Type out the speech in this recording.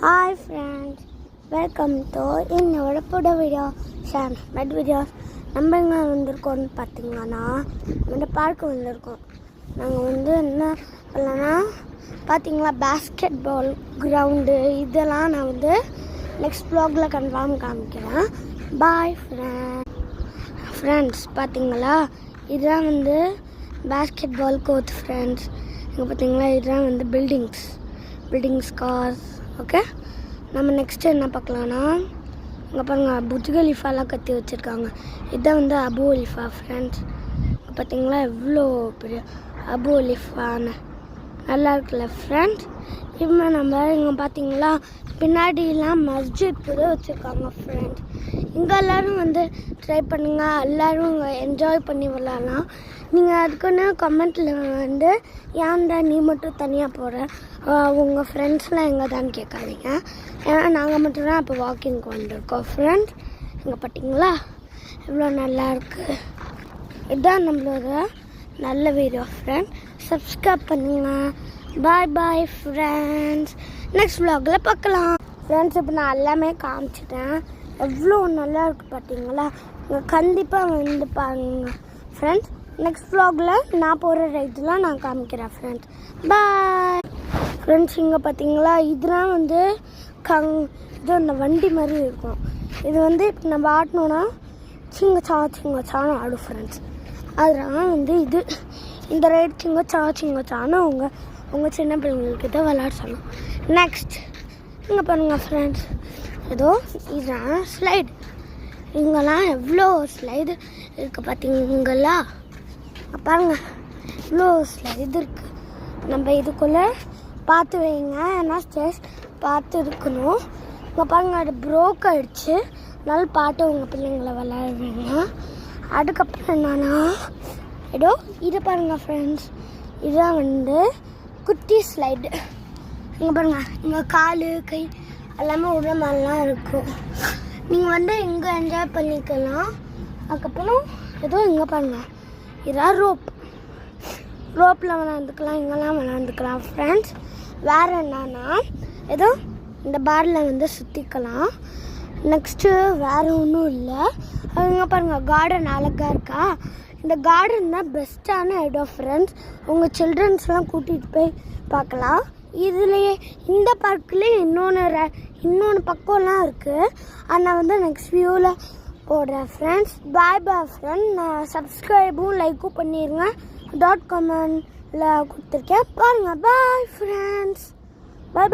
Hi friends, welcome to என்னோட புது video share மெட் வீடியோஸ். நம்ம எங்கே வந்திருக்கோம்னு பார்த்தீங்கன்னா இந்த பார்க்கு வந்திருக்கோம். நாங்கள் என்ன பண்ணலான்னா பார்த்தீங்களா பேஸ்கெட் பால் கிரவுண்டு இதெல்லாம் நான் நெக்ஸ்ட் வ்ளாகில் கன்ஃபார்ம் காமிக்கிறேன். Bye friends. பார்த்தீங்களா இதுதான் பேஸ்கெட் பால் கோர்ட் ஃப்ரெண்ட்ஸ். இங்கே பார்த்தீங்களா இதுதான் பில்டிங்ஸ் கார்ஸ். ஓகே, நம்ம நெக்ஸ்ட்டு என்ன பார்க்கலான்னா இங்கே பாருங்கள் புஜ் கலீஃபாலாம் கட்டி வச்சுருக்காங்க. இதுதான் அபு கலீஃபா ஃப்ரெண்ட்ஸ். பார்த்தீங்களா எவ்வளோ பெரிய அபு கலீஃபான்னு நல்லா இருக்குல்ல ஃப்ரெண்ட்ஸ். இப்போ நம்ம இங்கே பார்த்தீங்களா பின்னாடிலாம் மஸ்ஜித் கூட வச்சுருக்காங்க ஃப்ரெண்ட்ஸ். இங்கே எல்லோரும் ட்ரை பண்ணுங்கள், எல்லோரும் என்ஜாய் பண்ணி விளாட்லாம். நீங்கள் அதுக்குன்னு கமெண்ட்டில் ஏன்டா நீ மட்டும் தனியாக போகிற, உங்கள் ஃப்ரெண்ட்ஸ்லாம் எங்கே தான் கேட்காதீங்க. ஏன்னா நாங்கள் மட்டும்தான் இப்போ வாக்கிங்க்கு வந்திருக்கோம் ஃப்ரெண்ட்ஸ். இங்கே பார்த்தீங்களா எவ்வளோ நல்லா இருக்குது. இதுதான் நம்மளோட நல்ல வீடியோ ஃப்ரெண்ட். சப்ஸ்கிரைப் பண்ணுங்கள். Bye friends. நெக்ஸ்ட் வ்ளாகில் பார்க்கலாம் ஃப்ரெண்ட்ஸ். இப்போ நான் எல்லாமே காமிச்சிட்டேன். எவ்வளோ நல்லா இருக்குது பார்த்தீங்களா. கண்டிப்பாக பாருங்க ஃப்ரெண்ட்ஸ். நெக்ஸ்ட் வ்ளாகில் நான் போகிற ரைட்லாம் நான் காமிக்கிறேன் ஃப்ரெண்ட்ஸ். Bye friends. இங்கே பார்த்தீங்களா இதெல்லாம் இது அந்த வண்டி மாதிரி இருக்கும். இது இப்போ நம்ம ஆட்டினோன்னா சிங்கச்சான்னு ஆடும் ஃப்ரெண்ட்ஸ். அதெல்லாம் இது இந்த ரைட் சிங்கச்சான்னு உங்கள் சின்ன பிள்ளைங்கக்கிட்ட விளையாட சொல்லணும். நெக்ஸ்ட் இங்கே பாருங்கள் ஃப்ரெண்ட்ஸ், இதுதான் ஸ்லைடு. இங்கெல்லாம் எவ்வளோ ஸ்லைடு இருக்குது பார்த்தீங்களா. பாருங்கள் இவ்வளோ ஸ்லைடு இருக்குது. நம்ம இதுக்குள்ளே பார்த்து வைங்க, ஏன்னா ஸ்டேஜ் பார்த்து இருக்கணும். இங்கே பாருங்கள் அது ப்ரோக் ஆகிடுச்சு. நல்ல பாட்டு உங்கள் பிள்ளைங்களை விளையாடுவீங்க. அதுக்கப்புறம் என்னன்னா இது பாருங்கள் ஃப்ரெண்ட்ஸ், இதுதான் குட்டி ஸ்லைடு. இங்கே பாருங்கள், இங்கே கால் கை எல்லாமே விடுற மாதிரிலாம் இருக்கும். நீங்கள் இங்கே என்ஜாய் பண்ணிக்கலாம். அதுக்கப்புறம் இங்கே பாருங்கள், இதான் ரோப்பில் விளாண்டுக்கலாம், இங்கெல்லாம் விளாண்டுக்கலாம் ஃப்ரெண்ட்ஸ். வேறு என்னன்னா இந்த பாரில் சுற்றிக்கலாம். நெக்ஸ்ட்டு வேறு ஒன்றும் இல்லை. இங்கே பாருங்கள் கார்டன் அழகாக இருக்கா. இந்த கார்டன் தான் பெஸ்ட்டான இடம் ஃப்ரெண்ட்ஸ். உங்கள் சில்ட்ரன்ஸ்லாம் கூட்டிகிட்டு போய் பார்க்கலாம். இதுலேயே இந்த பார்க்லேயே இன்னொன்று பக்கம்லாம் இருக்குது. ஆனால் நெக்ஸ்ட் வியூவில் போடுறேன் ஃப்ரெண்ட்ஸ். பாய் ஃப்ரெண்ட். நான் சப்ஸ்கிரைபும் லைக்கும் பண்ணிடுங்க. .comல கொடுத்துருக்கேன் பாருங்கள். Bye friends. பாய்